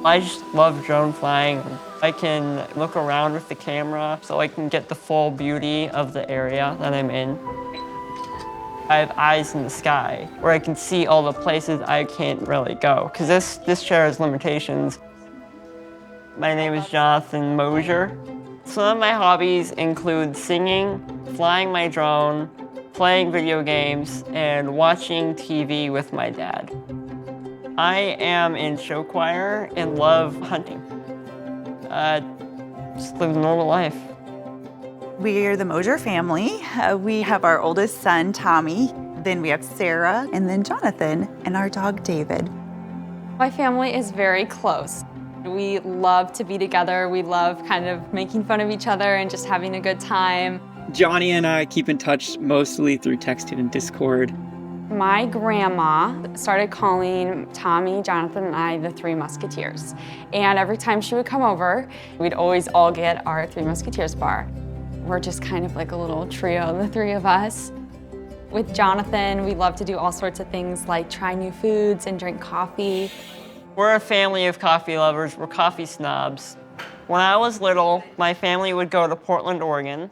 I just love drone flying. I can look around with the camera so I can get the full beauty of the area that I'm in. I have eyes in the sky where I can see all the places I can't really go because this chair has limitations. My name is Jonathan Mosier. Some of my hobbies include singing, flying my drone, playing video games, and watching TV with my dad. I am in show choir and love hunting. Just live a normal life. We are the Mosier family. We have our oldest son, Tommy, then we have Sarah, and then Jonathan, and our dog, David. My family is very close. We love to be together. We love kind of making fun of each other and just having a good time. Johnny and I keep in touch mostly through texting and Discord. My grandma started calling Tommy, Jonathan, and I the Three Musketeers. And every time she would come over, we'd always all get our Three Musketeers bar. We're just kind of like a little trio, the three of us. With Jonathan, we love to do all sorts of things like try new foods and drink coffee. We're a family of coffee lovers. We're coffee snobs. When I was little, my family would go to Portland, Oregon,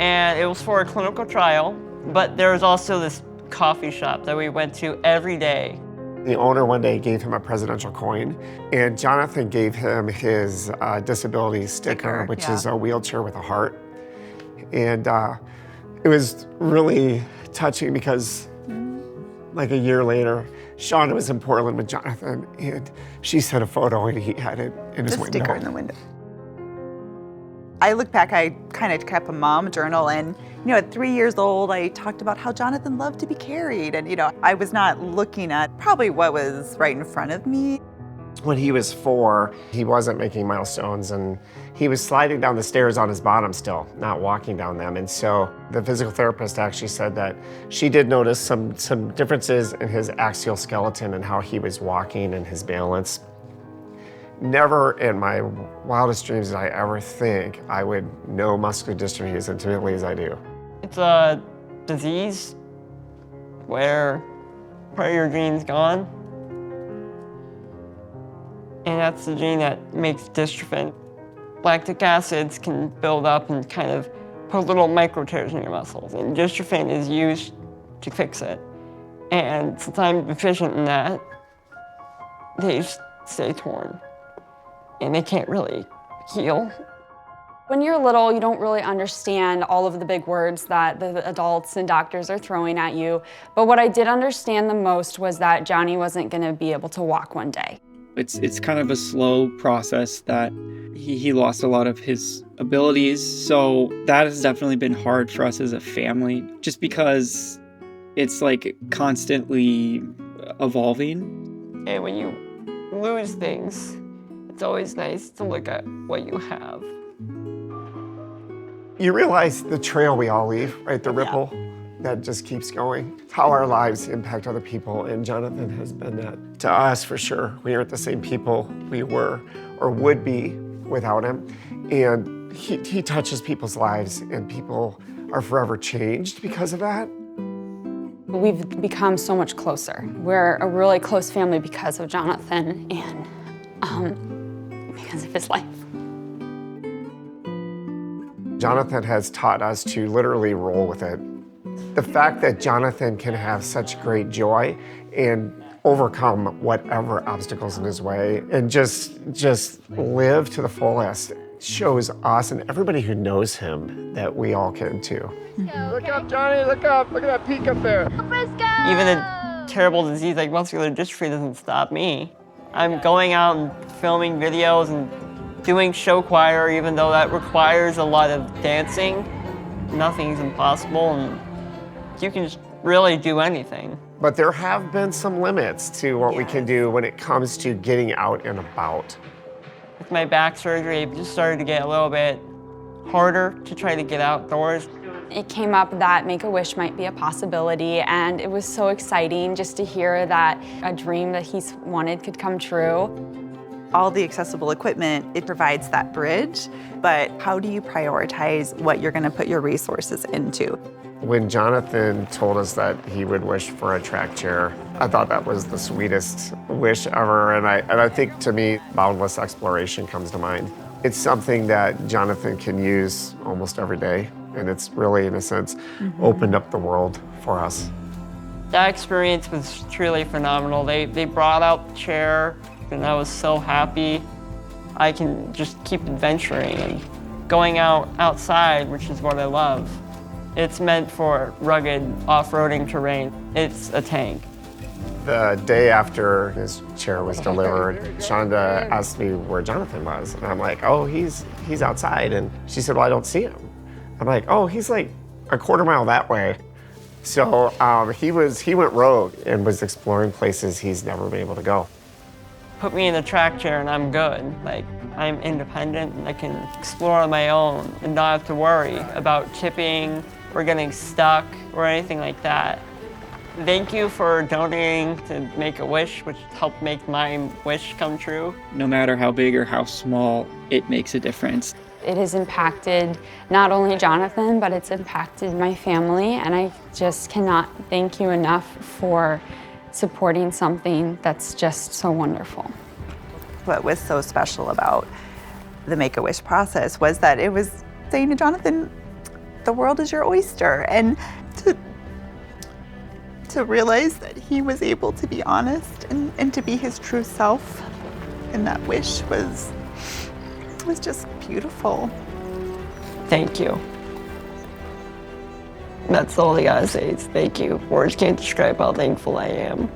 and it was for a clinical trial, but there was also this coffee shop that we went to every day. The owner one day gave him a presidential coin, and Jonathan gave him his disability sticker, which is a wheelchair with a heart. And it was really touching because like a year later, Shauna was in Portland with Jonathan, and she sent a photo and he had it in his window. Sticker in the window. I look back, I kind of kept a mom journal, and at 3 years old, I talked about how Jonathan loved to be carried, and I was not looking at probably what was right in front of me. When he was 4, he wasn't making milestones, and he was sliding down the stairs on his bottom still, not walking down them. And so the physical therapist actually said that she did notice some differences in his axial skeleton and how he was walking and his balance. Never in my wildest dreams did I ever think I would know muscular dystrophy as intimately as I do. It's a disease where part of your gene's gone, and that's the gene that makes dystrophin. Lactic acids can build up and kind of put little micro tears in your muscles, and dystrophin is used to fix it. And since I'm deficient in that, they just stay torn, and they can't really heal. When you're little, you don't really understand all of the big words that the adults and doctors are throwing at you. But what I did understand the most was that Johnny wasn't going to be able to walk one day. It's kind of a slow process that he lost a lot of his abilities. So that has definitely been hard for us as a family, just because it's like constantly evolving. And when you lose things, it's always nice to look at what you have. You realize the trail we all leave, right? The ripple that just keeps going. How our lives impact other people, and Jonathan has been that to us for sure. We aren't the same people we were or would be without him. And he touches people's lives, and people are forever changed because of that. We've become so much closer. We're a really close family because of Jonathan and because of his life. Jonathan has taught us to literally roll with it. The fact that Jonathan can have such great joy and overcome whatever obstacles in his way and just live to the fullest shows us and everybody who knows him that we all can too. Look up, Johnny, look up. Look at that peak up there. Even a terrible disease like muscular dystrophy doesn't stop me. I'm going out and filming videos and doing show choir, even though that requires a lot of dancing. Nothing's impossible, and you can just really do anything. But there have been some limits to what we can do when it comes to getting out and about. With my back surgery, it just started to get a little bit harder to try to get outdoors. It came up that Make-A-Wish might be a possibility, and it was so exciting just to hear that a dream that he's wanted could come true. all the accessible equipment, it provides that bridge, but how do you prioritize what you're gonna put your resources into? When Jonathan told us that he would wish for a track chair, I thought that was the sweetest wish ever, and I think to me, boundless exploration comes to mind. It's something that Jonathan can use almost every day, and it's really, in a sense, opened up the world for us. That experience was truly phenomenal. They brought out the chair, and I was so happy. I can just keep adventuring and going outside, which is what I love. It's meant for rugged off-roading terrain. It's a tank. The day after his chair was delivered, Shonda asked me where Jonathan was, and I'm like, oh, he's outside, and she said, well, I don't see him. I'm like, oh, he's like a quarter mile that way. So he went rogue and was exploring places he's never been able to go. Put me in a track chair and I'm good. Like, I'm independent and I can explore on my own and not have to worry about tipping or getting stuck or anything like that. Thank you for donating to Make-A-Wish, which helped make my wish come true. No matter how big or how small, it makes a difference. It has impacted not only Jonathan, but it's impacted my family, and I just cannot thank you enough for supporting something that's just so wonderful. What was so special about the Make-A-Wish process was that it was saying to Jonathan, the world is your oyster, and to realize that he was able to be honest and to be his true self, and that wish was just beautiful. Thank you. That's all I gotta say is thank you. Words can't describe how thankful I am.